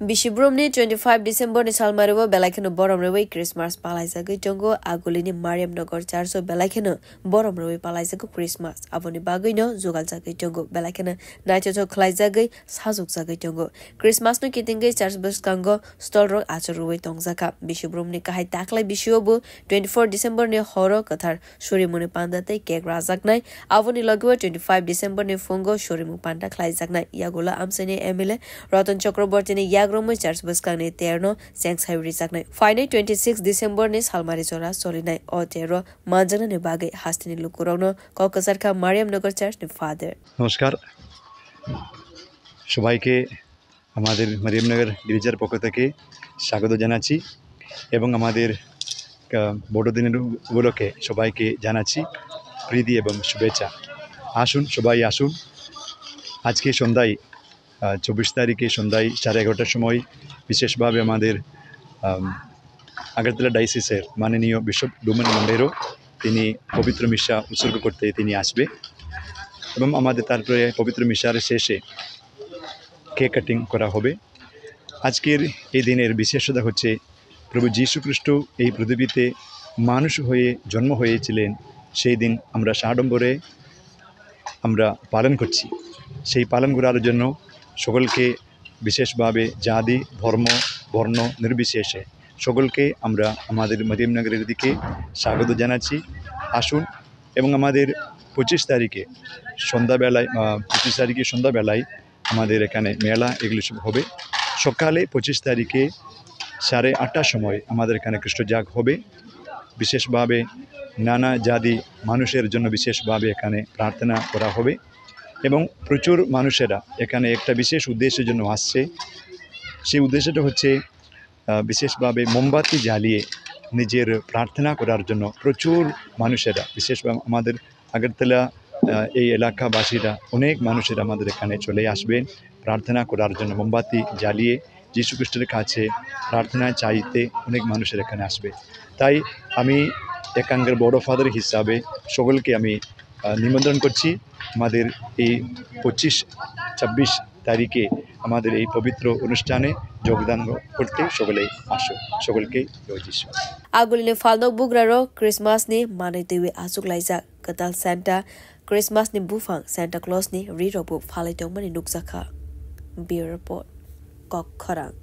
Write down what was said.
Bishibrumni 25 December ni salmarewo belaikeno boromrewe Christmas palaisage jongo agulini Mariam Nagar 400 belaikeno boromrewe palaisage Christmas aboni bagino jogaljage jongo belaikeno naitoto khlaijage sajukjage jongo Christmas no kitinge church bus kango stall ro acharuwe tongjaka Bishibrumni kahai taklai bishobu 24 December ni horo kathar shorimune pandate cake rajaknai aboni lagwa 25 December ni fungo shorimu panda khlaijaknai yagola amsene MLA Ratan Chakraborty ni Gromo Church Buskane Terno, Sanks Highway Saknai. Finally, 26 December ni Salmari Chora Solinai Otero, Manjana Nebage, Hastini Lukurono, Kokasarka, Mariam Nagar Church, the father. নমস্কার সবাইকে আমাদের মারিয়ামনগর গির্জার পক্ষ থেকে স্বাগত জানাচ্ছি এবং আমাদের বড়দিনের উপলক্ষে সবাইকে জানাচ্ছি প্রীতি এবং শুভেচ্ছা আসুন সবাই আসুন আজকে সন্ধ্যায় 24 তারিখে সন্ধ্যায় 11:30টার সময় বিশেষভাবে আমাদের আগরতলা ডায়োসিসের মাননীয় বিশপ ডোমেন মন্ডেরো তিনি পবিত্র মিশা উৎসর্গ করতে তিনি আসবে এবং আমাদের তারপরে পবিত্র মিশার শেষে কেক কাটিং করা হবে আজকের এই দিনের বিশেষতা হচ্ছে প্রভু যীশু খ্রিস্ট এই পৃথিবীতে মানুষ হয়ে জন্ম হয়েছিলেন সেই দিন আমরা সাড়ম্বরে আমরা পালন করছি সেই পালন করার জন্য সকলকে বিশেষভাবে জাতি ধর্ম বর্ণ নির্বিশেষে সকলকে আমরা আমাদের মারিয়ামনগরের দিকে স্বাগত জানাচ্ছি আসুন এবং আমাদের 25 তারিখে সন্ধ্যাবেলায় আমাদের এখানে মেলা এগুলো সব হবে সকালে 25 তারিখে 8:30টার সময় আমাদের এখানে খ্রিস্টজাগ হবে বিশেষভাবে নানা জাতি মানুষের জন্য বিশেষভাবে এখানে প্রার্থনা করা হবে এবং প্রচুর মানুষেরা এখানে একটা বিশেষ উদ্দেশ্যের জন্য আসছে সেই উদ্দেশ্যটা হচ্ছে বিশেষভাবে মোমবাতি জ্বালিয়ে নিজের প্রার্থনা করার জন্য প্রচুর মানুষেরা বিশেষভাবে আমাদের আগরতলা এই এলাকাবাসীরা অনেক মানুষেরা আমাদের এখানে চলে আসবেন প্রার্থনা করার জন্য মোমবাতি জ্বালিয়ে যীশু খ্রিস্টের কাছে প্রার্থনা চাইতে অনেক মানুষের এখানে আসবে তাই আমি এখানকার বড় ফাদার হিসাবে সকলকে আমি নিমন্ত্রণ করছি আমাদের এই 25-26 তারিখে আমাদের এই পবিত্র অনুষ্ঠানে যোগদান করতে সকলেই আসো সকলকে জয় যিশু Aguline Falno Bugraro Christmas ni Manitewe Asuk Laisa Katal Santa Christmas ni Bufang Santa Claus ni Rirobu Falitong Mani Nukzaka Beer Report Kok Khorang